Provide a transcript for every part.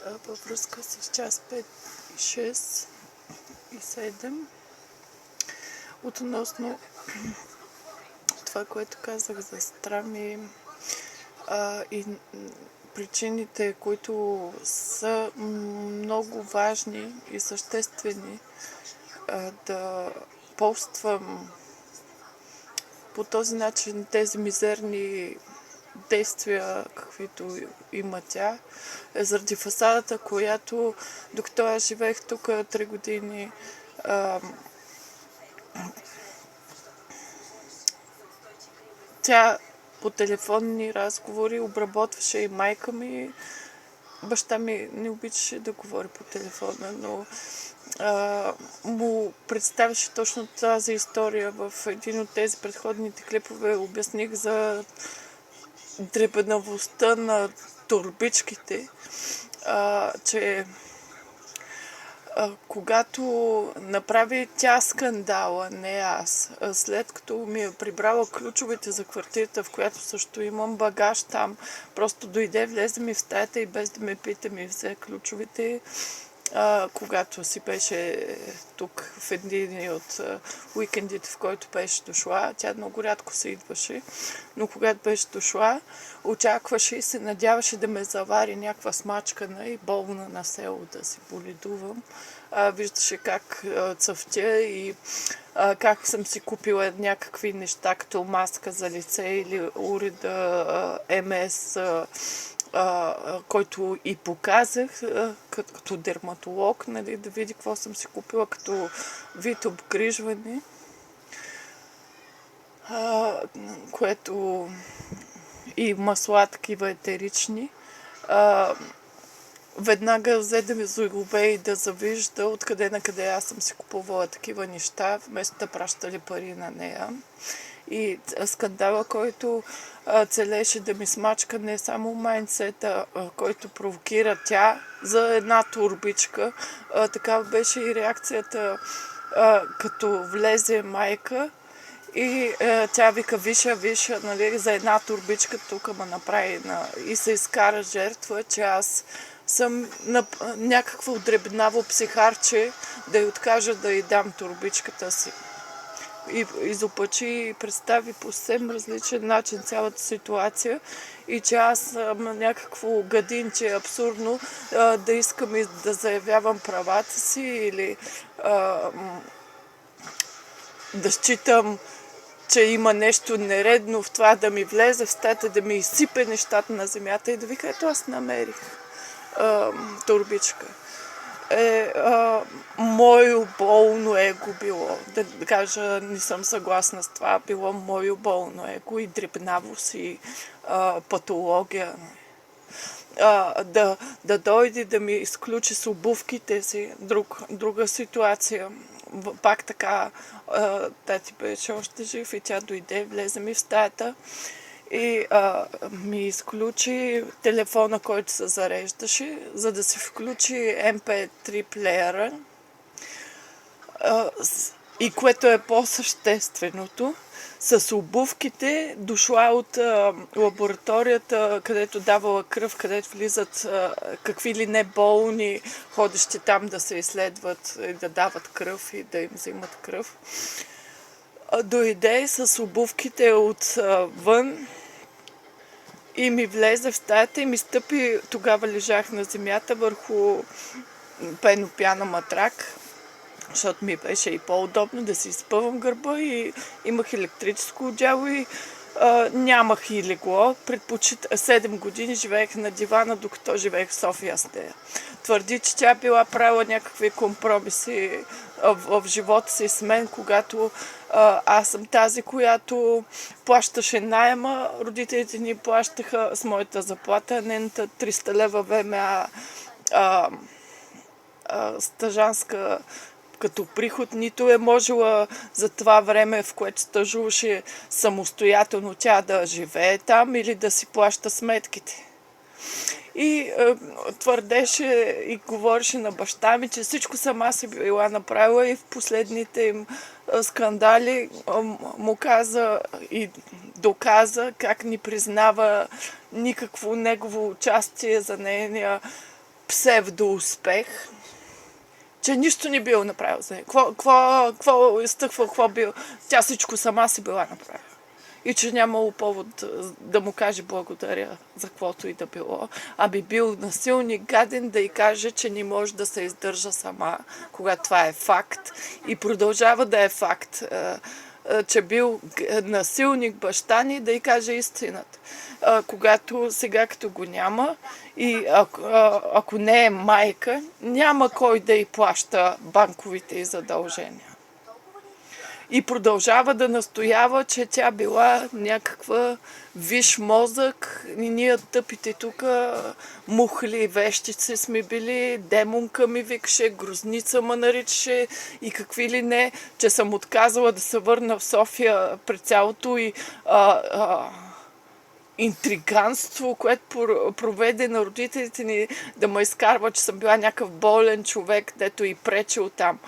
във връзка с час 5 и 6 и 7 относно това, което казах за Страми и причините, които са много важни и съществени да полствам по този начин тези мизерни действия, каквито има тя, е заради фасадата, която докато аз живеех тук 3 години, тя по телефонни разговори обработваше и майка ми. Баща ми не обичаше да говори по телефона, но му представяше точно тази история в един от тези предходните клипове. Обясних за дребнавостта на торбичките, че когато направи тя скандала, не аз, след като ми е прибрала ключовете за квартирата, в която също имам багаж там, просто дойде, влезе ми в стаята и без да ме пита ми взе ключовете, когато си беше тук в един от уикендите, в който беше дошла. Тя много рядко се идваше, но когато беше дошла, очакваше и се надяваше да ме завари някаква смачкана и болна на село да си боледувам. Виждаше как цъфтя и как съм си купила някакви неща, като маска за лице или уреда МС, който и показах като дерматолог, нали, да види какво съм си купила като вид обгрижване, което и масла такива етерични. Веднага взе да ми злобе и да завижда откъде на къде аз съм си купувала такива неща, вместо да пращали пари на нея. И скандала, който целеше да ми смачка не само майндсета, който провокира тя за една турбичка. Такава беше и реакцията, като влезе майка и тя вика, виша, нали, за една турбичка тук ме направи и се изкара жертва, че аз съм някакво дребнаво психарче да й откажа да й дам турбичката си. И изопачи и представи по съвсем различен начин цялата ситуация и че аз съм някакво гадинче абсурдно да искам и да заявявам правата си или да считам, че има нещо нередно в това да ми влезе в стаята, да ми изсипе нещата на земята и да вика, ето аз намерих турбичка. Мое болно его било. Да кажа, не съм съгласна с това. Било мое болно его и дребнавост и патология. Да дойде да ми изключи с обувките си. Друга ситуация. Пак така, тати беше още жив и тя дойде, влезе ми в стаята и ми изключи телефона, който се зареждаше, за да се включи MP3 плеера. И което е по-същественото, с обувките, дошла от лабораторията, където давала кръв, където влизат какви ли не болни, ходещи там да се изследват и да дават кръв и да им взимат кръв. Дойде с обувките отвън и ми влезе в стаята и ми стъпи, тогава лежах на земята върху пенопяна матрак, защото ми беше и по-удобно да си изпъвам гърба и имах електрическо одеяло и нямах и легло. 7 години живеех на дивана, докато живеех в София с нея. Твърди, че тя била правила някакви компромиси в живота си с мен, когато аз съм тази, която плащаше найема. Родителите ни плащаха с моята заплата, нейната 300 лева ВМА стажанска като приход, нито е можела за това време, в което стажуваше самостоятелно тя да живее там или да си плаща сметките. И твърдеше и говореше на баща ми, че всичко сама си била направила и в последните им скандали му каза и доказа как ни признава никакво негово участие за нейния псевдоуспех, че нищо не бил направил за нея. Какво изтъква, какво бил? Тя всичко сама си била направила. И че нямало повод да му каже благодаря за каквото и да било. Аби бил насилник, гаден, да й каже, че не може да се издържа сама, когато това е факт. И продължава да е факт, че бил насилник баща ни, да й каже истината. Когато сега като го няма и ако не е майка, няма кой да й плаща банковите й задължения. И продължава да настоява, че тя била някаква виш мозък и ние тъпите тук мухли вещици сме били, демонка ми викаше, грозница ме наричаше и какви ли не, че съм отказала да се върна в София пред цялото и интриганство, което проведе на родителите ни да ме изкарва, че съм била някакъв болен човек, дето и пречил там.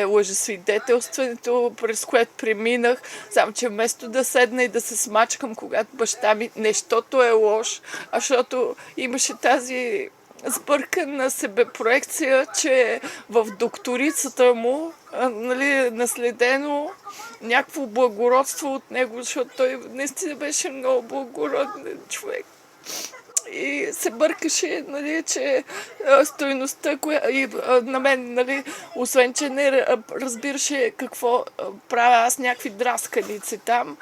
Лъжесвидетелстването, през което преминах, само че вместо да седна и да се смачкам, когато баща ми нещото е лош, а защото имаше тази сбъркана себепроекция, че в докторицата му нали, наследено някакво благородство от него, защото той наистина беше много благороден човек. И се бъркаше, нали, че стойността, и на мен, нали, освен, че не разбираше какво правя аз, някакви драсканици там,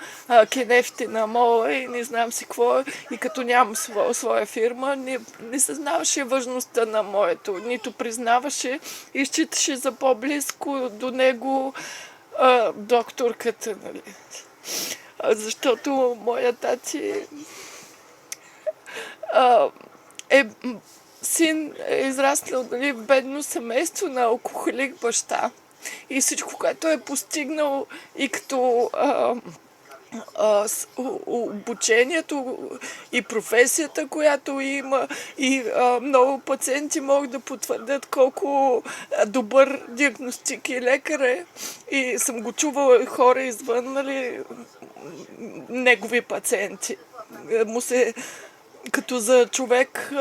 кенефите на мола и не знам си какво, и като нямам своя фирма, не съзнаваше важността на моето, нито признаваше и считаше за по-близко до него докторката, нали. Защото моя тати син е израснал, нали, в бедно семейство на алкохолик баща. И всичко, което е постигнал и като обучението и професията, която има, и много пациенти могат да потвърдят колко добър диагностик и лекар е. И съм го чувала и хора извън, нали, негови пациенти. Му се като за човек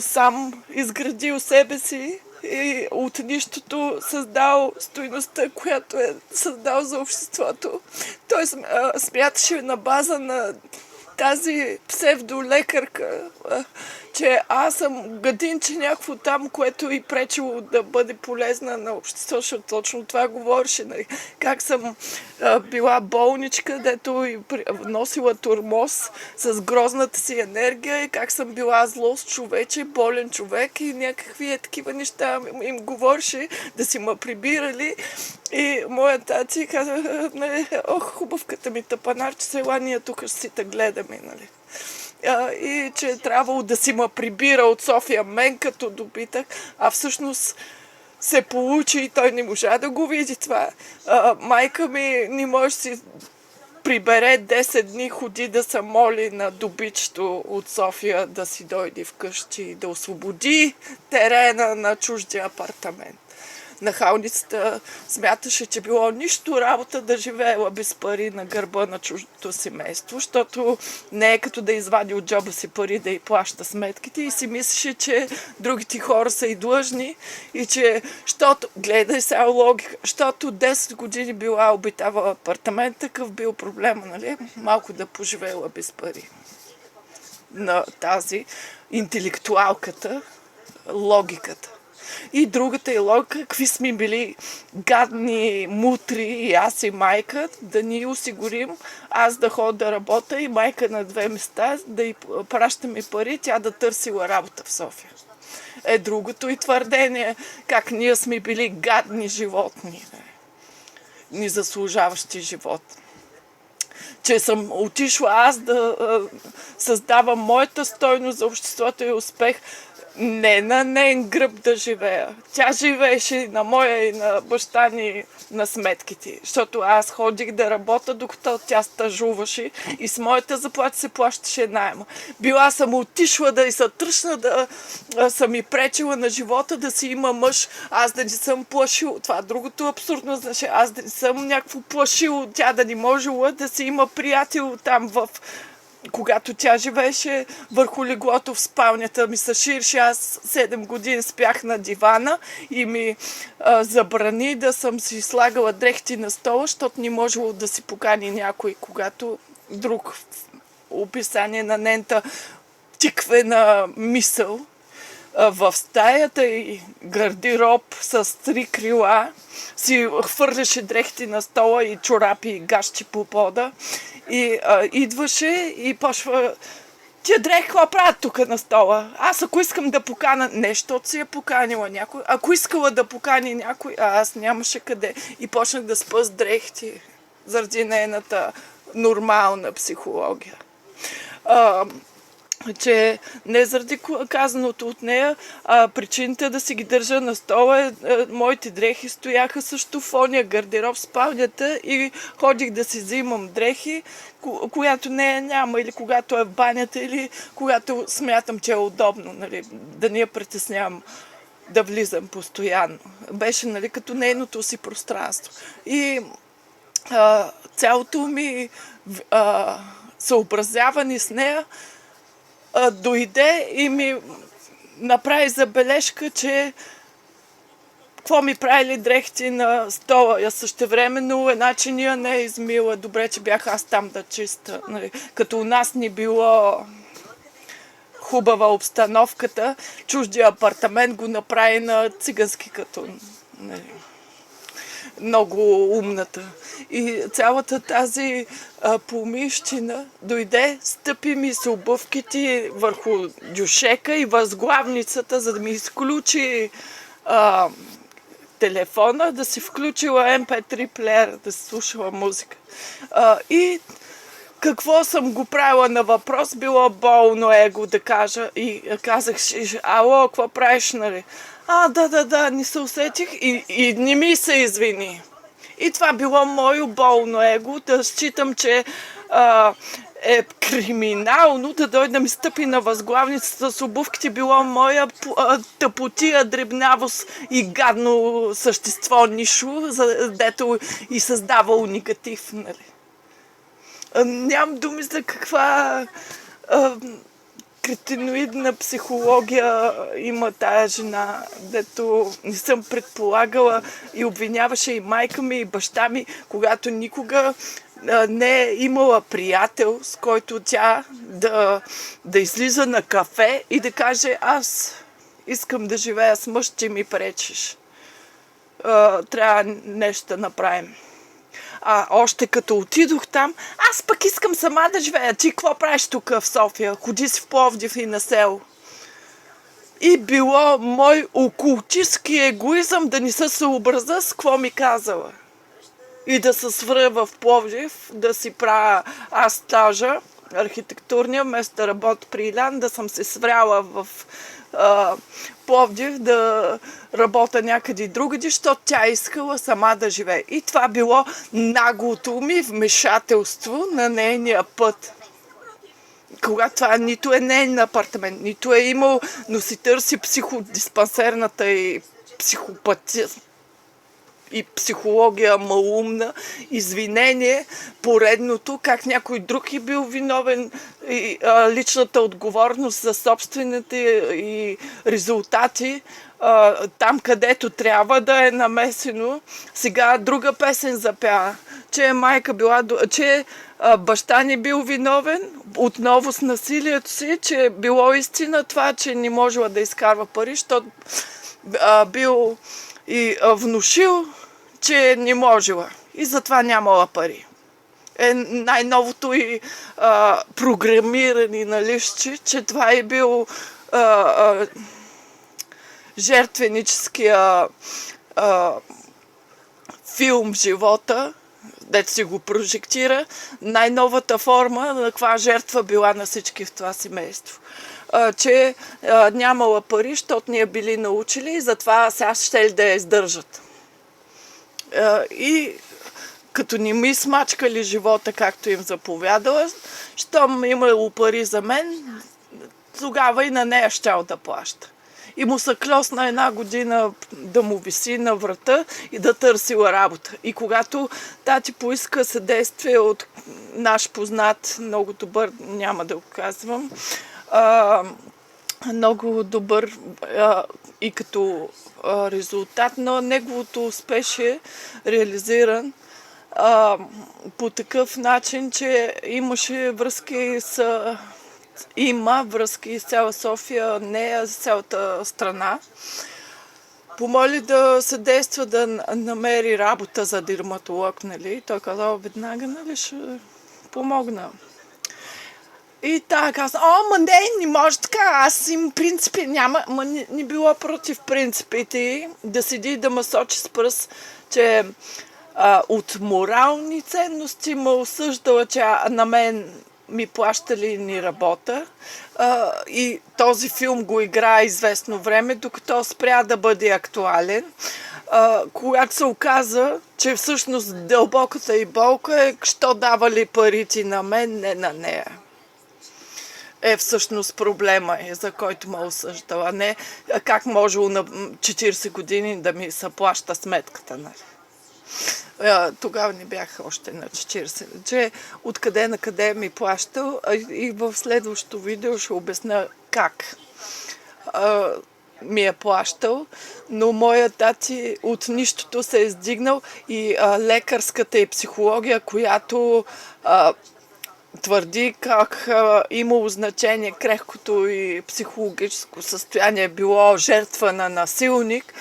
сам изградил себе си и от нищото създал стойността, която е създал за обществото. Той смяташе на база на тази псевдолекарка, че аз съм гадинче някакво там, което и пречило да бъде полезна на обществото, защото точно това говореше. Нали? Как съм била болничка, дето и носила тормоз с грозната си енергия и как съм била злост човече, болен човек и някакви такива неща им говореше, да си ме прибирали. И моя тати каза, нали, ох, хубавката ми тъпанарче, села, ние тук ще си те гледаме, нали. И че е трябвало да си ме прибира от София мен като добитък, а всъщност се получи и той не можа да го види това. Майка ми не може да си прибере 10 дни, ходи да се моли на добичето от София да си дойде вкъщи и да освободи терена на чуждия апартамент. Нахалницата смяташе, че било нищо работа да живеела без пари на гърба на чуждото семейство, защото не е като да извади от джоба си пари да й плаща сметките и си мислеше, че другите хора са и длъжни и че, гледай сега логика, защото 10 години била обитавала апартамент, такъв бил проблема, нали? Малко да поживеела без пари. На тази интелектуалката, логиката. И другата е логика, какви сме били гадни, мутри и аз и майка, да ни осигурим, аз да ходя да работя и майка на 2 места, да й пращаме пари, тя да търсила работа в София. Другото и твърдение, как ние сме били гадни животни, ни заслужаващи живот. Че съм отишла аз да създавам моята стойност за обществото и успех, не на нейн гръб да живея. Тя живееше на моя и на баща ни на сметките. Защото аз ходих да работя, докато тя стажуваше и с моята заплата се плащаше найма. Била съм отишла да и се тръщна, да съм и пречила на живота, да си има мъж. Аз да не съм плашил. Това другото абсурдно, значи аз да не съм някакво плашил, тя да не можела да си има приятел там в когато тя живееше върху леглото в спалнята ми се ширше, аз 7 години спях на дивана и ми забрани да съм си слагала дрехти на стола, защото не можело да си покани някой, когато друг описание на нейната тиквена мисъл. В стаята и гардероб с 3 крила си хвърляше дрехти на стола и чорапи и гащи по пода. И идваше и почва: тия дрехи какво правят тук на стола? Аз ако искам да покана нещо, от си е поканила някой. Ако искала да покани някой, аз нямаше къде. И почнах да спа с дрехти заради нейната нормална психология. Че не заради казаното от нея, а причината да си ги държа на стола моите дрехи стояха също в ония гардероб в спалнята и ходих да си взимам дрехи, която нея няма, или когато е в банята, или когато смятам, че е удобно, нали, да не я притеснявам да влизам постоянно. Беше, нали, като нейното си пространство. И цялото ми съобразяване с нея дойде и ми направи забележка, че какво ми правили дрехти на стола. Я същевременно една чиния не е измила. Добре, че бях аз там да чиста. Нали. Като у нас ни било хубава обстановката, чуждия апартамент го направи на цигански, като, нали, много умната. И цялата тази помийщина дойде, стъпи ми с обувките върху дюшека и възглавницата, за да ми изключи телефона, да си включила MP3 плеер, да си слушала музика. И какво съм го правила на въпрос, било болно его да кажа. И казах: ало, какво правиш, нали? Да, не се усетих и не ми се извини. И това било моето болно его, да считам, че е криминално да дойде да ми стъпи на възглавницата с обувките, било моя тъпотия, дребнавост и гадно същество, нищо, дето и създавало негатив, нали. Нямам думи за каква кретиноидна психология има тая жена, дето не съм предполагала, и обвиняваше и майка ми, и баща ми, когато никога не е имала приятел, с който тя да излиза на кафе и да каже: аз искам да живея с мъж, че ми пречиш. Трябва нещо да направим. Още като отидох там, аз пък искам сама да живея. Ти какво правиш тук в София? Ходи си в Пловдив и на село. И било мой окултистки егоизъм да не се съобразя с какво ми казала. И да се свря в Пловдив, да си правя аз стажа архитектурния, вместо да работя при Илян, да съм се свряла в Пловдив, да работя някъде другаде, защото тя искала сама да живее. И това било наглото ми вмешателство на нейния път. Когато това нито е нейн апартамент, нито е имал, но си търси психодиспансерната и психопатия и психология малумна, извинение, поредното, как някой друг е бил виновен, и личната отговорност за собствените и резултати, там където трябва да е намесено. Сега друга песен запя, че майка била, че баща ни бил виновен отново с насилието си, че било истина това, че не можела да изкарва пари, защото бил и внушил, че не можела и затова нямала пари. Най-новото и програмирани на листче, че това е бил жертвеническия филм живота, дето си го прожектира, най-новата форма на каква жертва била на всички в това семейство. Че нямала пари, защото ние били научили и затова сега ще да я издържат. И като не ми смачкали живота, както им заповядала, щом имало пари за мен, тогава и на нея щял да плаща. и му се клосна една година да му виси на врата и да търсила работа. И когато тати поиска съдействие от наш познат, много добър, няма да го казвам, много добър и като резултат, но неговото успех е реализиран по такъв начин, че има връзки с цяла София, не с цялата страна. Помоли да съдейства да намери работа за дерматолог, нали? Той казал веднага, нали, ще помогна. И така каза, не може така, аз им принципи няма, не било против принципите да седи и да ме сочи с пръст, че от морални ценности ме осъждала, че на мен ми плащали и ни работа. И този филм го играе известно време, докато спря да бъде актуален. Когато се оказа, че всъщност дълбоката и болка е, що давали парите на мен, не на нея. Всъщност проблема за който ме осъждала. Не как можело на 40 години да ми се плаща сметката. Нали? Тогава не бях още на 40. Че откъде на къде ми плащал и в следващото видео ще обясня как ми е плащал, но моят тати от нищото се е издигнал и лекарската и психология, която твърди как имало значение крехкото и психологическо състояние, било жертва на насилник,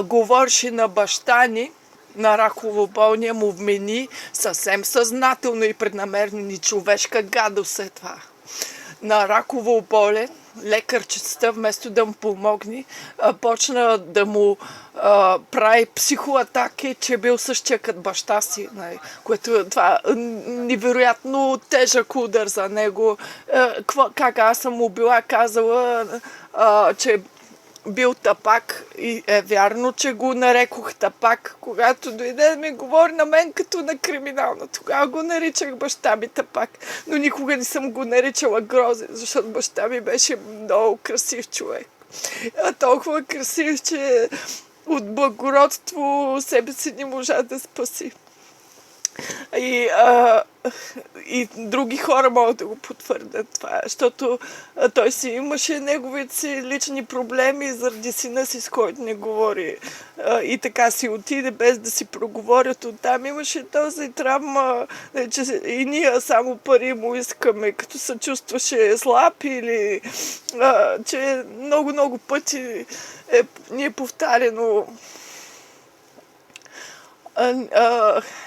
говореше на баща ни, на раково болния, му вмени съвсем съзнателно и преднамерено, ни човешка гадост е това. На раково болен, лекарчицата, вместо да му помогне, почна да му прави психоатаки, че бил същия като баща си, което това невероятно тежък удар за него. Как аз съм му била казала, че бил тапак и е вярно, че го нарекох тапак. Когато дойде да ми говори на мен като на криминална, тогава го наричах баща ми тапак. Но никога не съм го наричала грозен, защото баща ми беше много красив човек. Толкова красив, че от благородство себе си не можа да спаси. И други хора могат да го потвърдят това, защото той си имаше неговите си лични проблеми заради сина си, с който не говори. И така си отиде без да си проговорят оттам. Имаше този травма, че и ние само пари му искаме, като се чувстваше слаб или че много пъти ни е повтаряно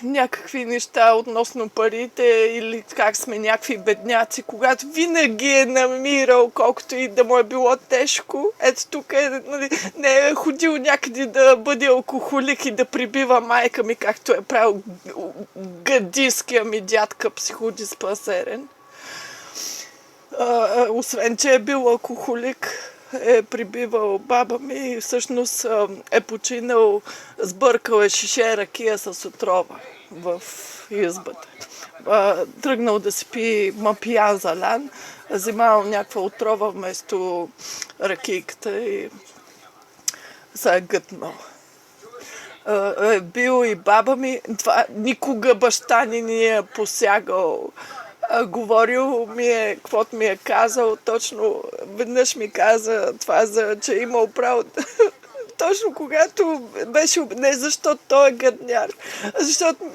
някакви неща относно парите или как сме някакви бедняци, когато винаги е намирал, колкото и да му е било тежко. Ето тук нали, не е ходил някъде да бъде алкохолик и да прибива майка ми, както е правил гадиския ми дядка психодиспансерен. Освен, че е бил алкохолик, е прибивал баба ми и всъщност е починал, сбъркал е шише ракия с отрова в избата. Тръгнал да си пи мапиян залян, взимал някаква отрова вместо ракийката и се е гътнал. Бил и баба ми, това никога баща ни е посягал. Говорил ми е, каквото ми е казал, точно веднъж ми каза това, че е имал право. Точно когато беше убеден, защото той е гадняр, защото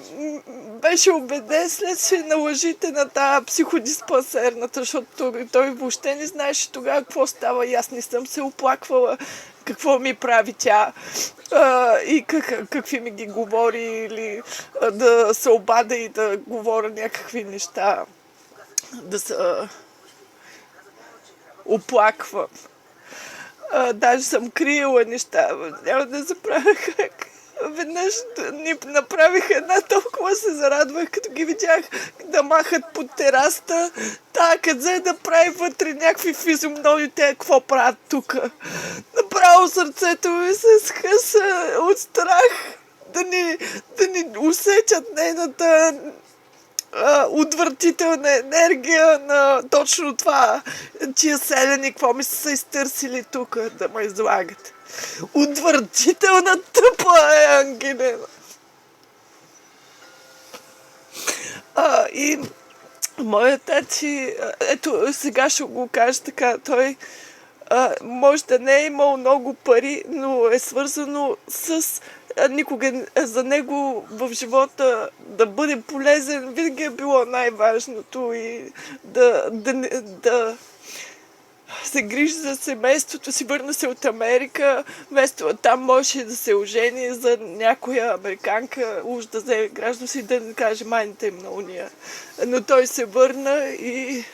беше убеден следствие на лъжите на тази психодиспансерната, защото той въобще не знаеше тогава какво става и аз не съм се оплаквала какво ми прави тя и какви ми ги говори или да се обада и да говоря някакви неща, да се оплаквам. Даже съм криела неща, няма да забравя как. Веднъж ни направиха една, толкова се зарадвах, като ги видях да махат под терасата. Като взе да прави вътре някакви физиономии, те какво правят тук. Направо сърцето ми се скъса от страх да ни усечат нейната отвратителна енергия на точно това. Тия селени, какво ми са изтърсили тук да ме излагат. Отвратителна тъпа е Ангелина. И моят тати, ето сега ще го кажа така, той може да не е имал много пари, но е свързано с никога за него в живота да бъде полезен, винаги е било най-важното и да се грижи за семейството си, върна се от Америка, вместо там можеше да се ожени за някоя американка, уж да взе гражданство и да не каже майната им на уния. Но той се върна и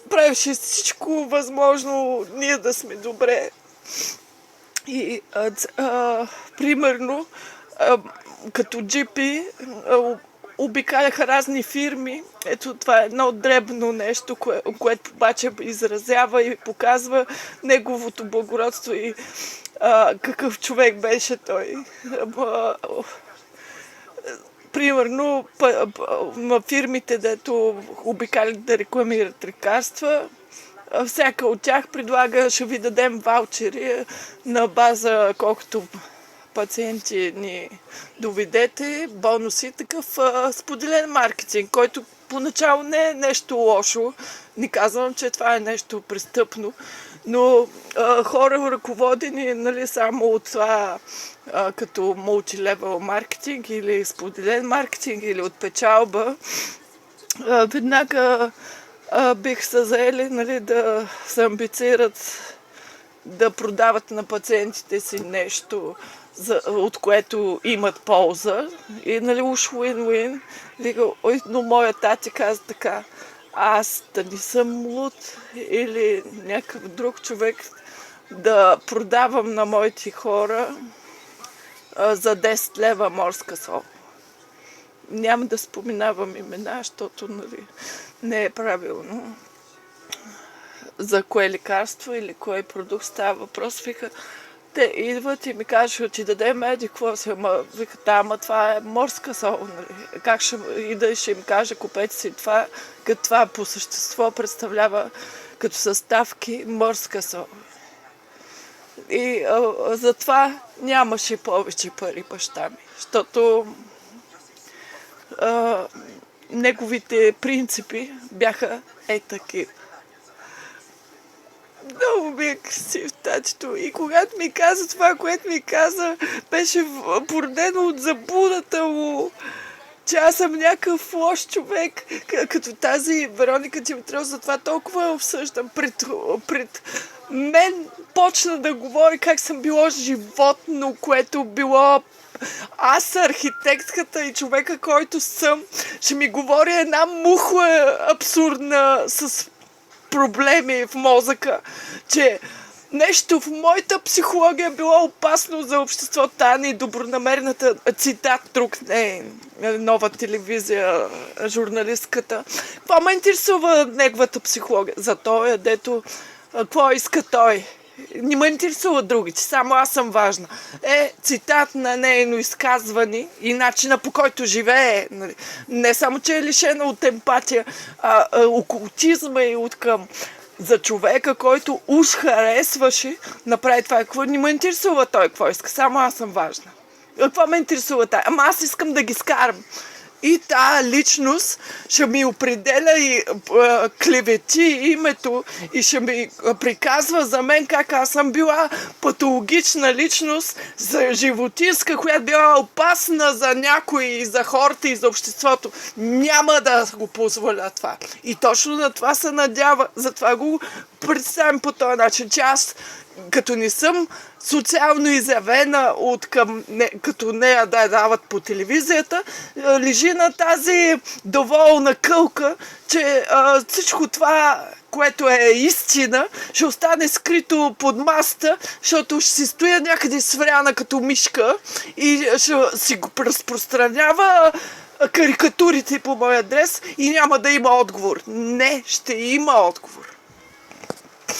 правеше всичко възможно ние да сме добре. И примерно, като джипи, обикаляха разни фирми. Ето това е едно дребно нещо, което обаче изразява и показва неговото благородство и какъв човек беше той. Примерно на фирмите, дето обикалят да рекламират лекарства, всяка от тях предлага, ще ви дадем ваучери на база колкото пациенти ни доведете, бонуси, такъв споделен маркетинг, който поначало не е нещо лошо. Не казвам, че това е нещо престъпно, но хора ръководени, нали, само от това като мултилевел маркетинг или споделен маркетинг или от печалба, веднага бих се заели, нали, да се амбицират да продават на пациентите си нещо, от което имат полза. И, нали, уж win-win. Но моя тати каза така: аз да не съм луд или някакъв друг човек да продавам на моите хора за 10 лева морска сол. Няма да споменавам имена, защото, нали, не е правилно за кое лекарство или кой продукт става въпрос. Вика, те идват и ми кажат, че дадем еди какво си, вика, ама това е морска сол, нали? Как ще ида и ще им кажа, купете си това, като това по същество представлява като съставки морска сол. И затова нямаше повече пари баща ми, защото неговите принципи бяха такива. Много ми е красив татето. И когато ми каза това, което ми каза, беше породено от заблудата му, че аз съм някакъв лош човек. Като тази Вероника Димитров, затова толкова я обсъждам. Пред мен почна да говори как съм било животно, което било... Аз архитектката и човека, който съм, ще ми говори една мухла абсурдна с проблеми в мозъка, че нещо в моята психология е било опасно за обществото. Тая и добронамерната, цитат друг, нова телевизия, журналистката. Това ме интересува неговата психология. За той, дето, какво иска той? Не ме интересува другите, само аз съм важна. Цитат на нейно изказване и начина, по който живее. Не само, че е лишена от емпатия, окултизма и от към за човека, който уж харесваше, направи това. Какво не ме интересува той, какво иска, само аз съм важна. Какво ме интересува тая? Ама аз искам да ги скарам. И тая личност ще ми определя и клевети името и ще ми приказва за мен как аз съм била патологична личност, за животинска, която била опасна за някои и за хората и за обществото. Няма да го позволя това. И точно на това се надява. Затова го представим по този начин, че аз като не съм социално изявена като нея да я дават по телевизията, лежи на тази доволна кълка, че всичко това, което е истина, ще остане скрито под маста, защото ще си стоя някъде свряна като мишка и ще си го разпространява карикатурите по мой адрес и няма да има отговор. Не, ще има отговор.